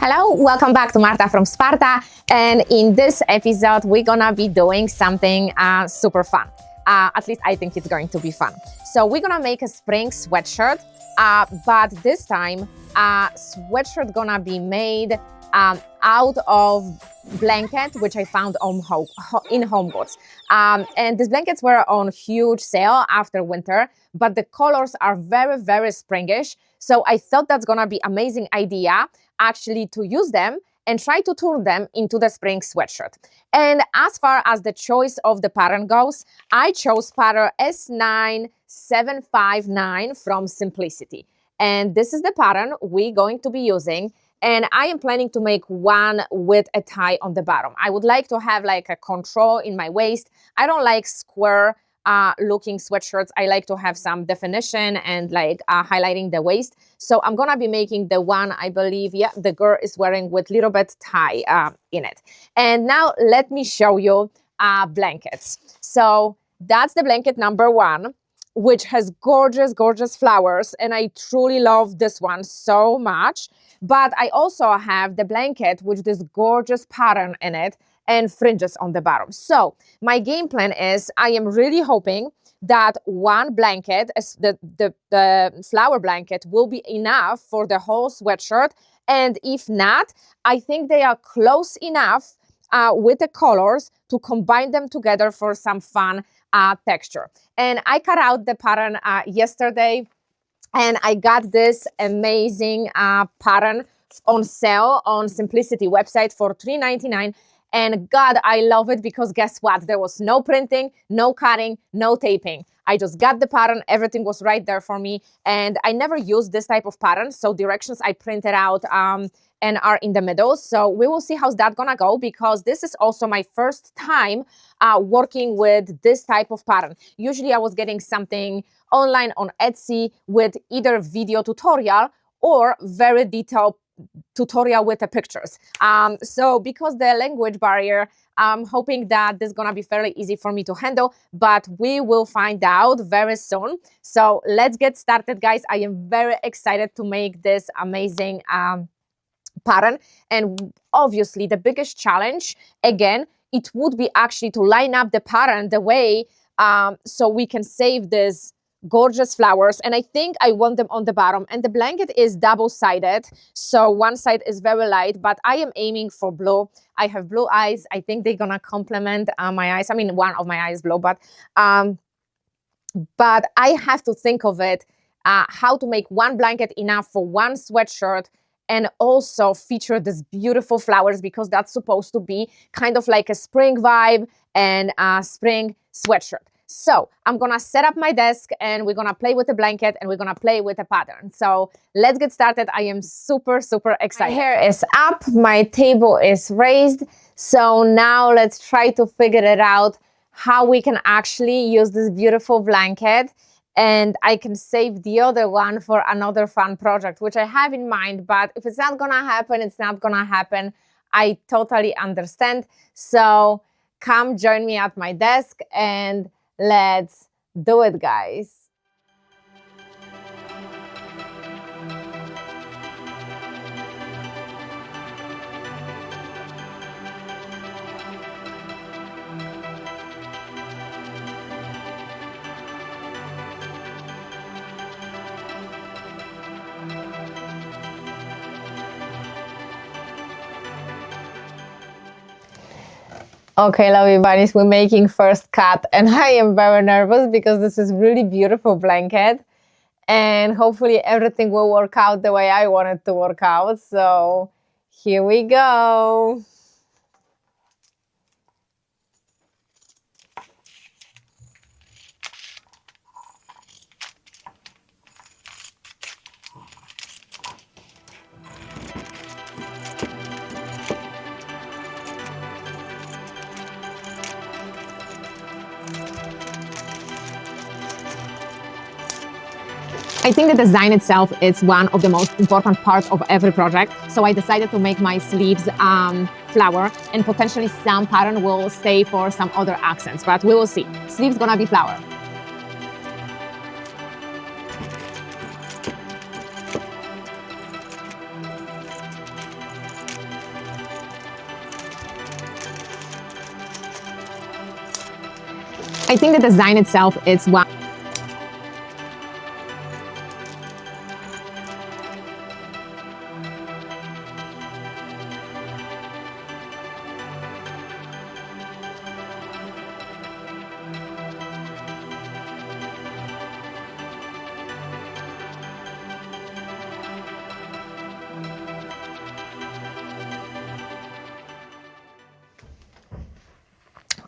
Hello, welcome back to Marta from Sparta, and in this episode we're gonna be doing something super fun. At least I think it's going to be fun. So we're gonna make a spring sweatshirt, but this time sweatshirt gonna be made out of blanket which I found in Home Goods. And these blankets were on huge sale after winter, but the colors are very, very springish. So I thought that's gonna be amazing idea actually to use them and try to turn them into the spring sweatshirt. And as far as the choice of the pattern goes, I chose pattern S9759 from Simplicity. And this is the pattern we're going to be using. And I am planning to make one with a tie on the bottom. I would like to have like a control in my waist. I don't like square looking sweatshirts. I like to have some definition and like highlighting the waist. So I'm gonna be making the one, I believe, yeah, the girl is wearing with little bit tie in it. And now let me show you blankets. So that's the blanket number one, which has gorgeous, gorgeous flowers. And I truly love this one so much. But I also have the blanket with this gorgeous pattern in it and fringes on the bottom. So my game plan is I am really hoping that one blanket, the flower blanket, will be enough for the whole sweatshirt. And if not, I think they are close enough with the colors to combine them together for some fun texture. And I cut out the pattern yesterday, and I got this amazing pattern on sale on Simplicity website for $3.99. And God, I love it because guess what? There was no printing, no cutting, no taping. I just got the pattern. Everything was right there for me. And I never used this type of pattern. So directions I printed out and are in the middle. So we will see how's that gonna go, because this is also my first time working with this type of pattern. Usually I was getting something online on Etsy with either video tutorial or very detailed tutorial with the pictures. So because the language barrier, I'm hoping that this is gonna be fairly easy for me to handle, but we will find out very soon. So let's get started, guys. I am very excited to make this amazing pattern. And obviously the biggest challenge, again, it would be actually to line up the pattern the way so we can save this gorgeous flowers. And I think I want them on the bottom, and the blanket is double-sided, so one side is very light, but I am aiming for blue. I have blue eyes. I think they're gonna complement my eyes. I mean, one of my eyes blue, but I have to think of it how to make one blanket enough for one sweatshirt and also feature these beautiful flowers, because that's supposed to be kind of like a spring vibe and a spring sweatshirt. So I'm gonna set up my desk and we're gonna play with the blanket and we're gonna play with the pattern. So let's get started. I am super, super excited. My hair is up, my table is raised. So now let's try to figure it out how we can actually use this beautiful blanket, and I can save the other one for another fun project, which I have in mind. But if it's not gonna happen, it's not gonna happen. I totally understand. So come join me at my desk and let's do it, guys. Okay, lovely bunnies, we're making first cut, and I am very nervous because this is really beautiful blanket, and hopefully everything will work out the way I want it to work out. So here we go. I think the design itself is one of the most important parts of every project. So I decided to make my sleeves flower, and potentially some pattern will stay for some other accents, but we will see. Sleeves gonna be flower. I think the design itself is one.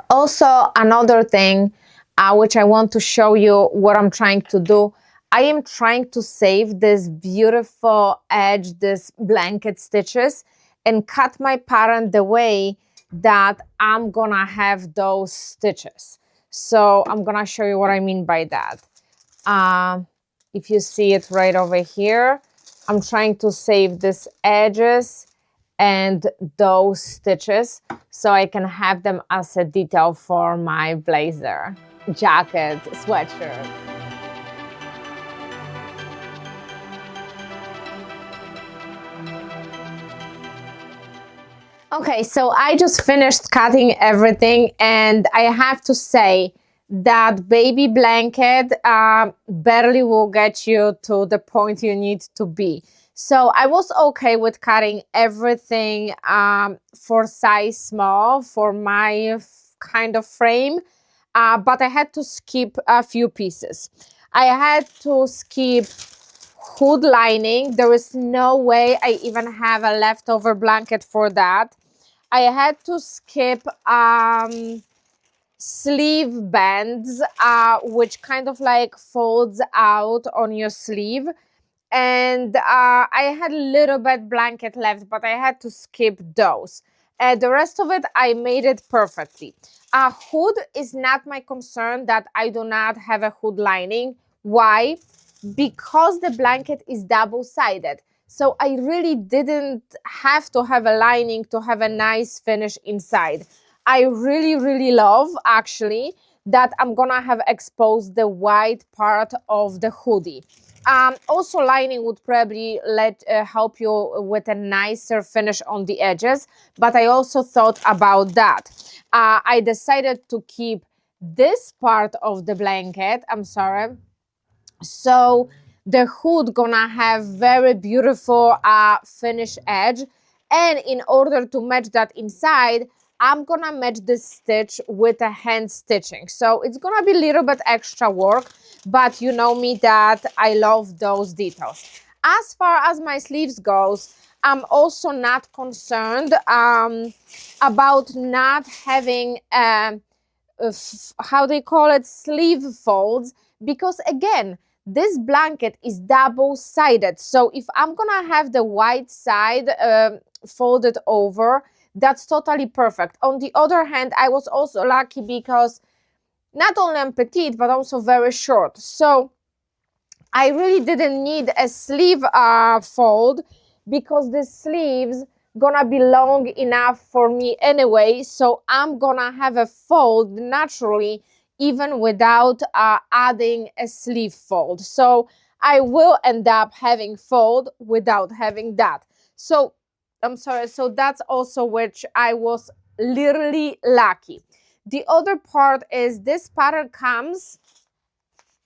Also, another thing which I want to show you what I'm trying to do. I am trying to save this beautiful edge, this blanket stitches, and cut my pattern the way that I'm gonna have those stitches. So I'm gonna show you what I mean by that. If you see it right over here, I'm trying to save these edges and those stitches so I can have them as a detail for my blazer, jacket, sweatshirt. Okay, so I just finished cutting everything, and I have to say that baby blanket barely will get you to the point you need to be. So I was okay with cutting everything for size small for my kind of frame, but I had to skip a few pieces. I had to skip hood lining. There is no way I even have a leftover blanket for that. I had to skip sleeve bands, which kind of like folds out on your sleeve. And I had a little bit blanket left, but I had to skip those. The rest of it, I made it perfectly. Hood is not my concern that I do not have a hood lining. Why? Because the blanket is double-sided. So I really didn't have to have a lining to have a nice finish inside. I really, really love, actually, that I'm gonna have exposed the white part of the hoodie. Also, lining would probably help you with a nicer finish on the edges, but I also thought about that. I decided to keep this part of the blanket, so the hood gonna have very beautiful finish edge, and in order to match that inside, I'm gonna match this stitch with a hand stitching. So it's gonna be a little bit extra work, but you know me that I love those details. As far as my sleeves goes, I'm also not concerned about not having how they call it, sleeve folds, because again, this blanket is double-sided. So if I'm gonna have the white side folded over, that's totally perfect. On the other hand, I was also lucky because not only I'm petite, but also very short. So I really didn't need a sleeve fold, because the sleeves gonna be long enough for me anyway. So I'm gonna have a fold naturally, even without adding a sleeve fold. So I will end up having fold without having that. So so that's also which I was literally lucky. The other part is this pattern comes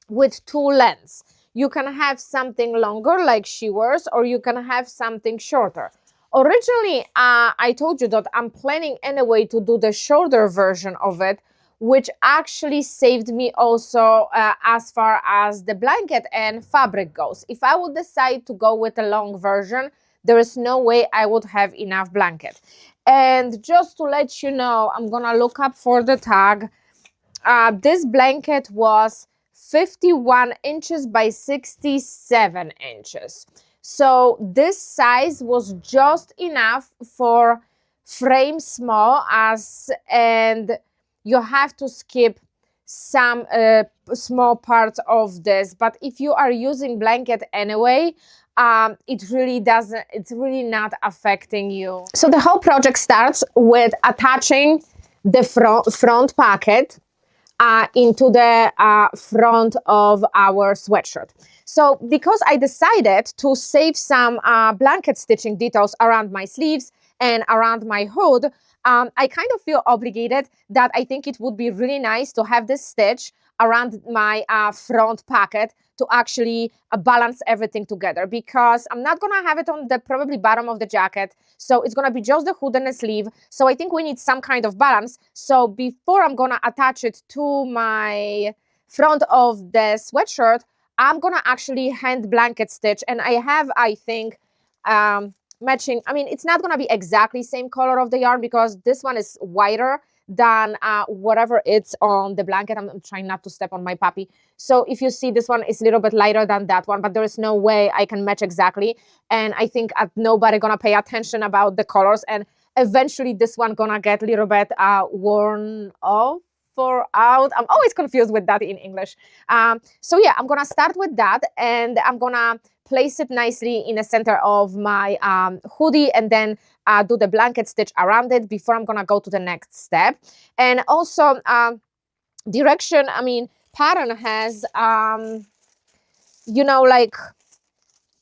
with two lengths. You can have something longer like she wears, or you can have something shorter. Originally, I told you that I'm planning anyway to do the shorter version of it, which actually saved me also as far as the blanket and fabric goes. If I would decide to go with a long version, there is no way I would have enough blanket. And just to let you know, I'm gonna look up for the tag. This blanket was 51 inches by 67 inches. So this size was just enough for frame small, and you have to skip some small parts of this. But if you are using blanket anyway, it's really not affecting you. So the whole project starts with attaching the front pocket into the front of our sweatshirt. So because I decided to save some blanket stitching details around my sleeves and around my hood, I kind of feel obligated that I think it would be really nice to have this stitch around my front pocket to actually balance everything together, because I'm not gonna have it on the probably bottom of the jacket, so it's gonna be just the hood and the sleeve. So I think we need some kind of balance. So before I'm gonna attach it to my front of the sweatshirt, I'm gonna actually hand blanket stitch, and I have, I think, matching. I mean, it's not gonna be exactly same color of the yarn because this one is whiter than whatever it's on the blanket. I'm trying not to step on my puppy. So if you see, this one is a little bit lighter than that one, but there is no way I can match exactly. And I think nobody gonna pay attention about the colors, and eventually this one gonna get a little bit worn off or out. I'm always confused with that in English. So yeah, I'm gonna start with that, and I'm gonna place it nicely in the center of my hoodie, and then do the blanket stitch around it before I'm gonna go to the next step. And also direction, I mean, pattern has you know, like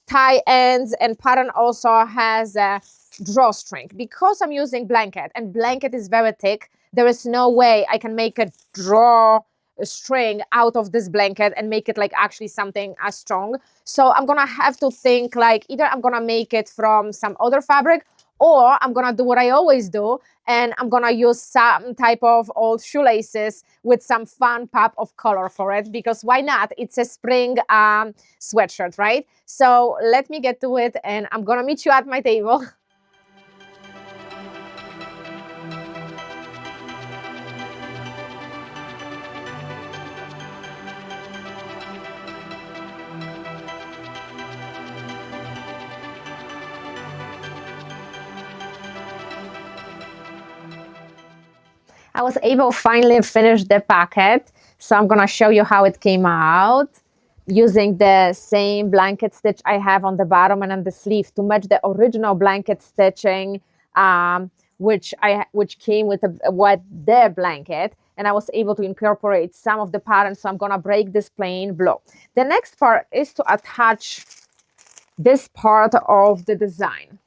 tie ends, and pattern also has a drawstring. Because I'm using blanket and blanket is very thick, there is no way I can make a draw string out of this blanket and make it like actually something as strong. So I'm gonna have to think like either I'm gonna make it from some other fabric, or I'm gonna do what I always do, and I'm gonna use some type of old shoelaces with some fun pop of color for it, because why not? It's a spring sweatshirt, right? So let me get to it, and I'm gonna meet you at my table. I was able finally to finish the packet, so I'm gonna show you how it came out using the same blanket stitch I have on the bottom and on the sleeve to match the original blanket stitching, which came with the blanket, and I was able to incorporate some of the patterns. So I'm gonna break this plain blue. The next part is to attach this part of the design.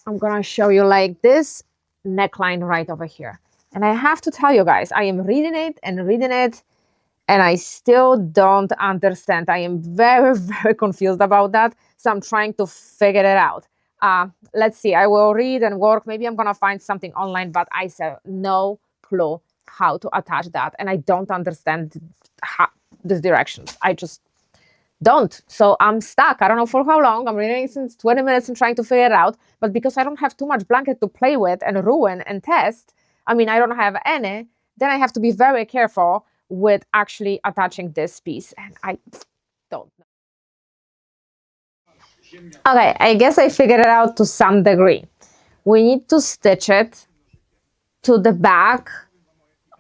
I'm gonna show you like this neckline right over here. And I have to tell you guys, I am reading it, and I still don't understand. I am very, very confused about that. So I'm trying to figure it out. Let's see, I will read and work. Maybe I'm gonna find something online, but I have no clue how to attach that. And I don't understand these directions. I just don't. So I'm stuck. I don't know for how long. I'm reading since 20 minutes and trying to figure it out. But because I don't have too much blanket to play with and ruin and test, I mean, I don't have any, then I have to be very careful with actually attaching this piece. And I don't know. Okay, I guess I figured it out to some degree. We need to stitch it to the back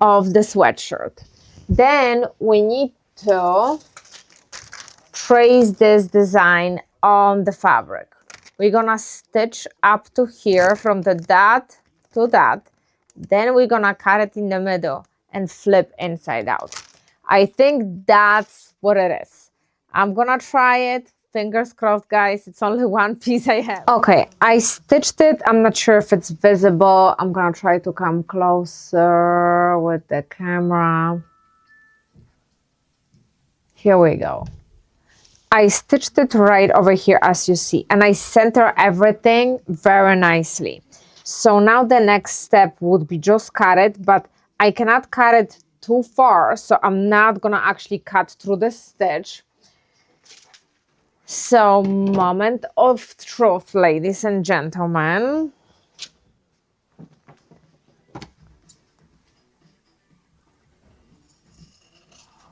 of the sweatshirt. Then we need to trace this design on the fabric. We're gonna stitch up to here from the dot to that. Then we're gonna cut it in the middle and flip inside out. I think that's what it is. I'm gonna try it. Fingers crossed, guys. It's only one piece I have. Okay, I stitched it. I'm not sure if it's visible. I'm gonna try to come closer with the camera. Here we go. I stitched it right over here, as you see, and I center everything very nicely. So now the next step would be just cut it, but I cannot cut it too far, so I'm not gonna actually cut through the stitch. So moment of truth, ladies and gentlemen.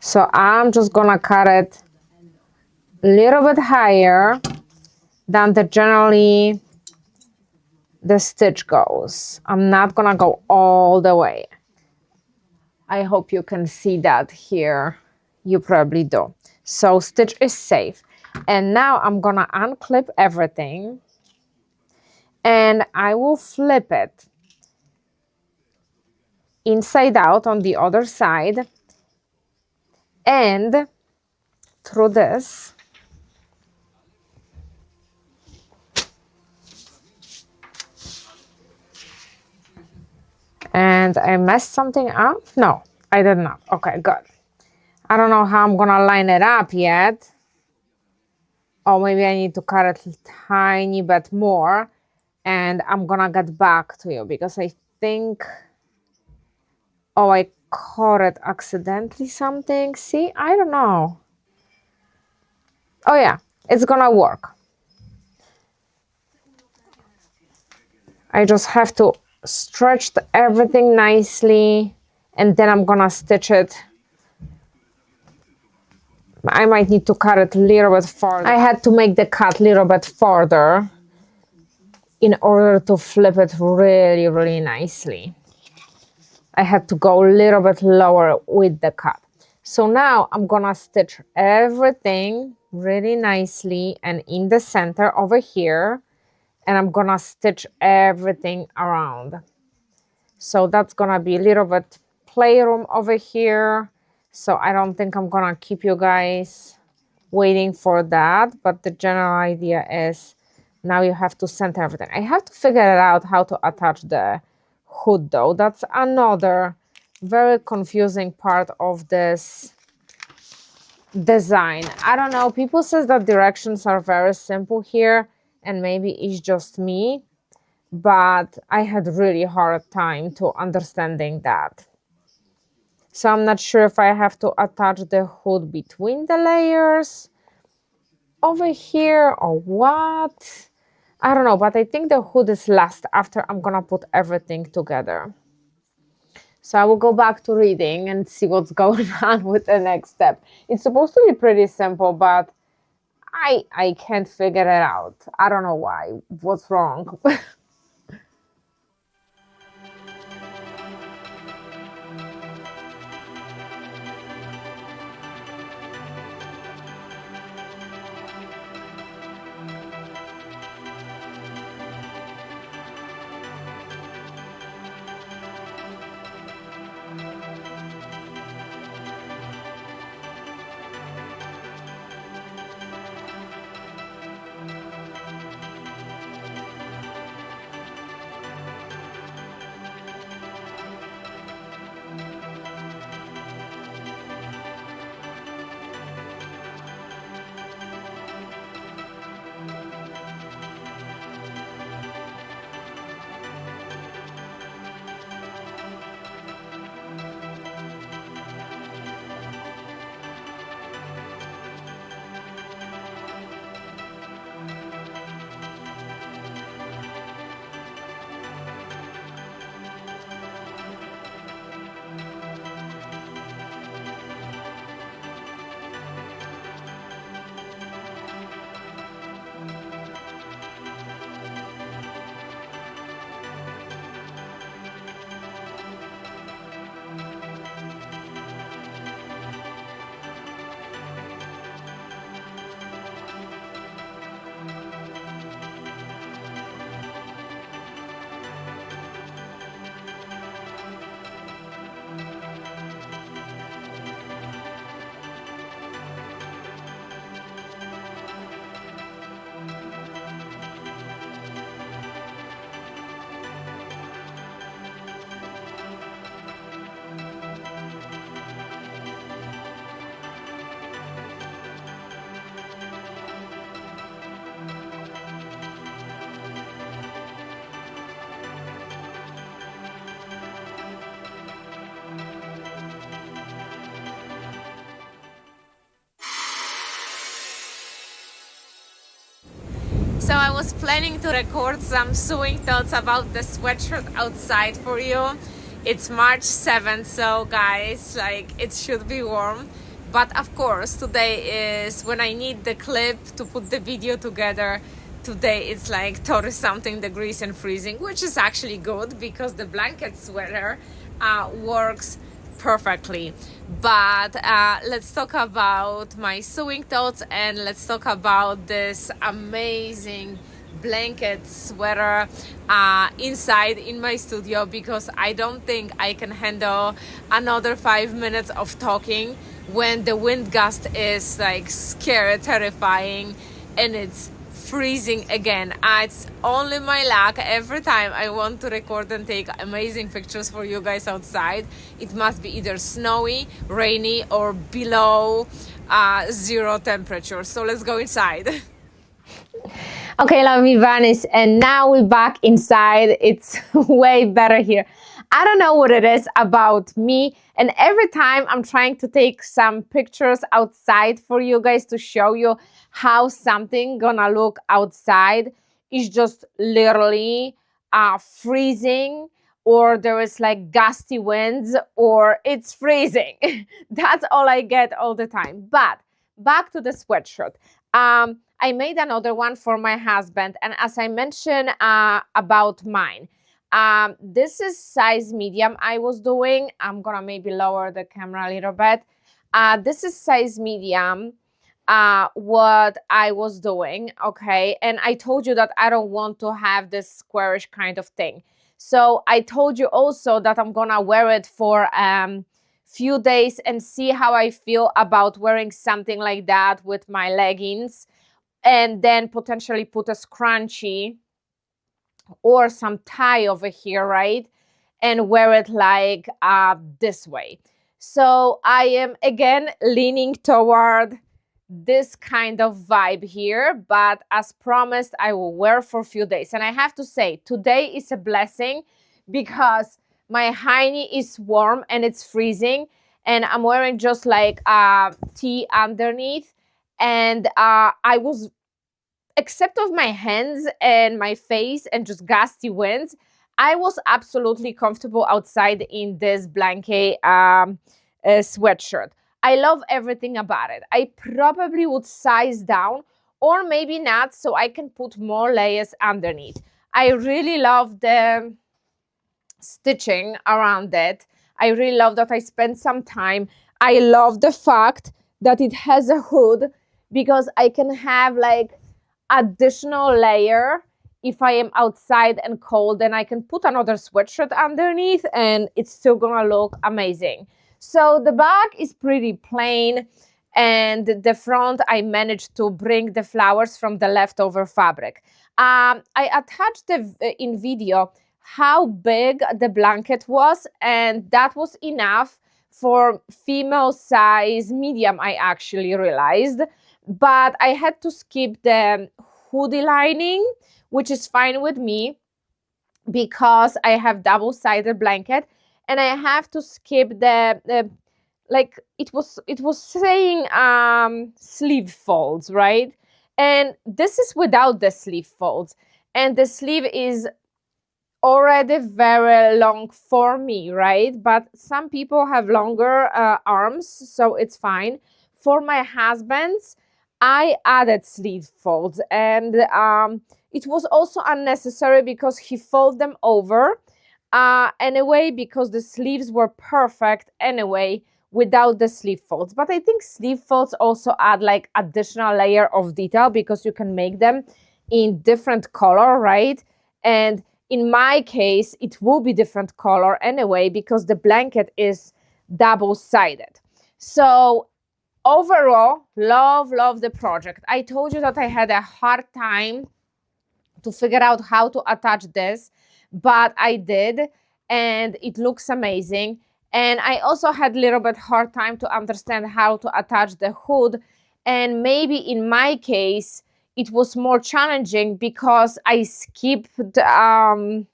So I'm just gonna cut it a little bit higher than generally the stitch goes. I'm not gonna go all the way. I hope you can see that here. You probably do. So stitch is safe. And now I'm gonna unclip everything, and I will flip it inside out on the other side, and through this. And I messed something up? No, I did not. Okay, good. I don't know how I'm gonna line it up yet. Oh, maybe I need to cut it a tiny bit more. And I'm gonna get back to you because I think, oh, I caught it accidentally something. See, I don't know. Oh yeah, it's gonna work. I just have to stretch everything nicely and then I'm gonna stitch it. I might need to cut it a little bit farther. I had to make the cut a little bit farther in order to flip it really, really nicely. I had to go a little bit lower with the cut. So now I'm gonna stitch everything really nicely and in the center over here, and I'm gonna stitch everything around. So that's gonna be a little bit playroom over here. So I don't think I'm gonna keep you guys waiting for that, but the general idea is now you have to center everything. I have to figure out how to attach the hood though. That's another very confusing part of this design. I don't know, people says that directions are very simple here and maybe it's just me, but I had really hard time to understanding that. So I'm not sure if I have to attach the hood between the layers over here or what. I don't know, but I think the hood is last after I'm gonna put everything together. So I will go back to reading and see what's going on with the next step. It's supposed to be pretty simple, but I can't figure it out. I don't know why. What's wrong? So I was planning to record some sewing thoughts about the sweatshirt outside for you. It's March 7th, so guys, like, it should be warm. But of course, today is when I need the clip to put the video together. Today it's like 30 something degrees and freezing, which is actually good because the blanket sweater works perfectly. But let's talk about my sewing thoughts and let's talk about this amazing blanket sweater inside in my studio, because I don't think I can handle another 5 minutes of talking when the wind gust is like scary, terrifying, and it's freezing again. It's only my luck. Every time I want to record and take amazing pictures for you guys outside, it must be either snowy, rainy, or below zero temperature. So let's go inside. Okay, lovely bunnies, and now we're back inside. It's way better here. I don't know what it is about me, and every time I'm trying to take some pictures outside for you guys to show you how something gonna look outside, is just literally freezing, or there is like gusty winds, or it's freezing. That's all I get all the time. But back to the sweatshirt. I made another one for my husband, and as I mentioned about mine, this is size medium I was doing. I'm gonna maybe lower the camera a little bit. This is size medium, what I was doing, okay? And I told you that I don't want to have this squarish kind of thing. So I told you also that I'm gonna wear it for few days and see how I feel about wearing something like that with my leggings, and then potentially put a scrunchie or some tie over here, right? And wear it like this way. So I am again leaning toward this kind of vibe here, but as promised, I will wear for a few days. And I have to say, today is a blessing because my hiney is warm and it's freezing, and I'm wearing just like a tee underneath, and I was, except of my hands and my face and just gusty winds, I was absolutely comfortable outside in this blanket sweatshirt. I love everything about it. I probably would size down, or maybe not, so I can put more layers underneath. I really love the stitching around it. I really love that I spent some time. I love the fact that it has a hood, because I can have like additional layer if I am outside and cold, and I can put another sweatshirt underneath and it's still gonna look amazing. So the back is pretty plain, and the front I managed to bring the flowers from the leftover fabric. I attached in video how big the blanket was, and that was enough for female size medium, I actually realized. But I had to skip the hoodie lining, which is fine with me because I have double-sided blanket, and I have to skip the like it was saying sleeve folds, right? And this is without the sleeve folds, and the sleeve is already very long for me, right? But some people have longer arms, so it's fine. For my husband's, I added sleeve folds, and it was also unnecessary because he folded them over anyway, because the sleeves were perfect anyway without the sleeve folds. But I think sleeve folds also add like additional layer of detail because you can make them in different color, right? And in my case, it will be different color anyway because the blanket is double-sided. So overall, love the project. I told you that I had a hard time to figure out how to attach this, but I did, and it looks amazing. And I also had a little bit hard time to understand how to attach the hood, and maybe in my case it was more challenging because I skipped the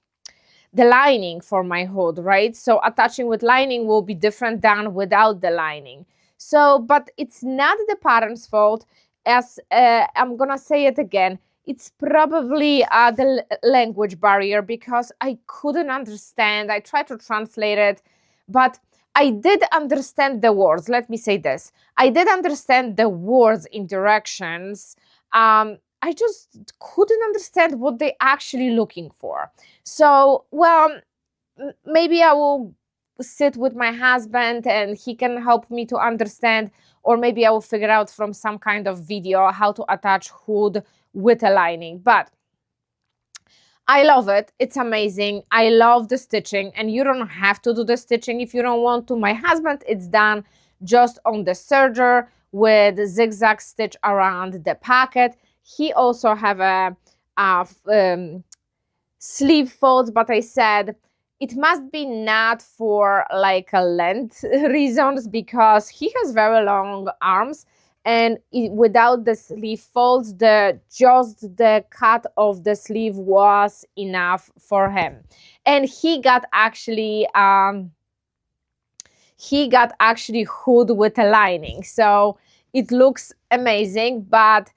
lining for my hood, right? So attaching with lining will be different than without the lining. So, but it's not the pattern's fault, as I'm gonna say it again. It's probably the language barrier because I couldn't understand. I tried to translate it, but I did understand the words. Let me say this. I did understand the words in directions. I just couldn't understand what they're actually looking for. So, well, maybe I will sit with my husband and he can help me to understand, or maybe I will figure out from some kind of video how to attach hood with a lining. But I love it. It's amazing. I love the stitching, and you don't have to do the stitching if you don't want to. My husband, it's done just on the serger with zigzag stitch around the pocket. He also have a sleeve folds, but I said it must be not for like a length reasons, because he has very long arms, and without the sleeve folds, the just the cut of the sleeve was enough for him. And he got actually hood with a lining, so it looks amazing. But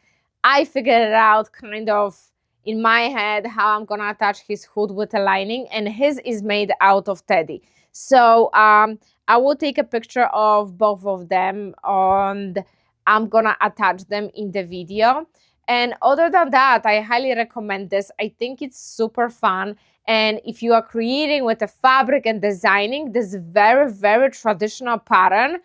I figured it out kind of in my head how I'm gonna attach his hood with a lining, and his is made out of teddy. So I will take a picture of both of them, and I'm gonna attach them in the video. And other than that, I highly recommend this. I think it's super fun. And if you are creating with a fabric and designing, this very, very traditional pattern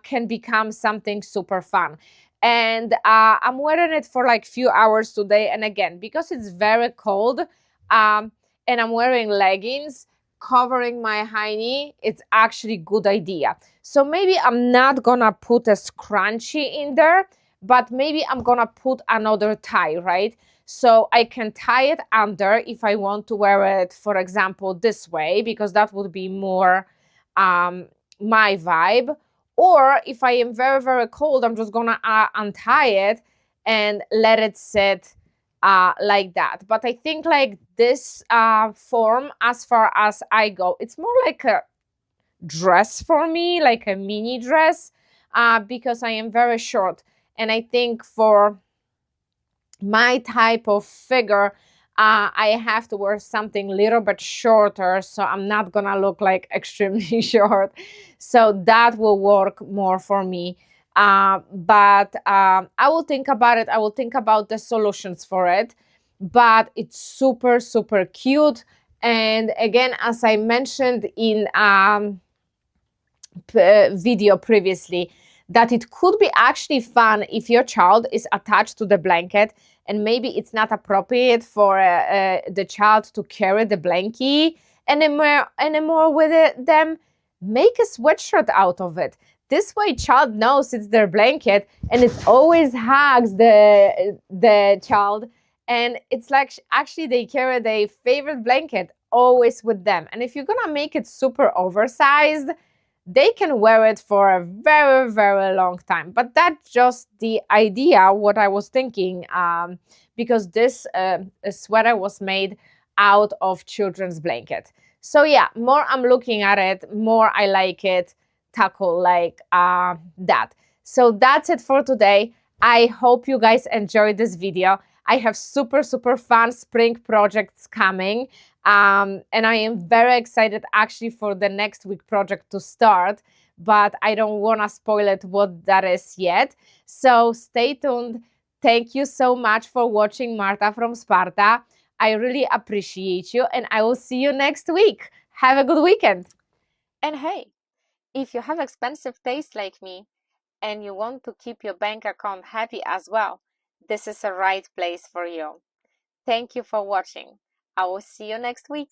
can become something super fun. And I'm wearing it for like few hours today. And again, because it's very cold, and I'm wearing leggings covering my high knee, it's actually good idea. So maybe I'm not gonna put a scrunchie in there, but maybe I'm gonna put another tie, right? So I can tie it under if I want to wear it, for example, this way, because that would be more my vibe. Or if I am very, very cold, I'm just gonna untie it and let it sit like that. But I think like this form, as far as I go, it's more like a dress for me, like a mini dress, because I am very short. And I think for my type of figure, I have to wear something little bit shorter, so I'm not gonna look like extremely short. So that will work more for me. But I will think about it. I will think about the solutions for it. But it's super, super cute. And again, as I mentioned in video previously, that it could be actually fun if your child is attached to the blanket and maybe it's not appropriate for the child to carry the blankie anymore with them. Make a sweatshirt out of it. This way child knows it's their blanket, and it always hugs the child, and it's like actually they carry their favorite blanket always with them. And if you're gonna make it super oversized, they can wear it for a very, very long time. But that's just the idea, what I was thinking, because this sweater was made out of children's blanket. So yeah, more I'm looking at it, more I like it, tackle like that. So that's it for today. I hope you guys enjoyed this video. I have super, super fun spring projects coming. And I am very excited actually for the next week project to start, but I don't want to spoil it what that is yet. So stay tuned. Thank you so much for watching, Marta from Sparta. I really appreciate you, and I will see you next week. Have a good weekend. And hey, if you have expensive taste like me and you want to keep your bank account happy as well, this is the right place for you. Thank you for watching. I will see you next week.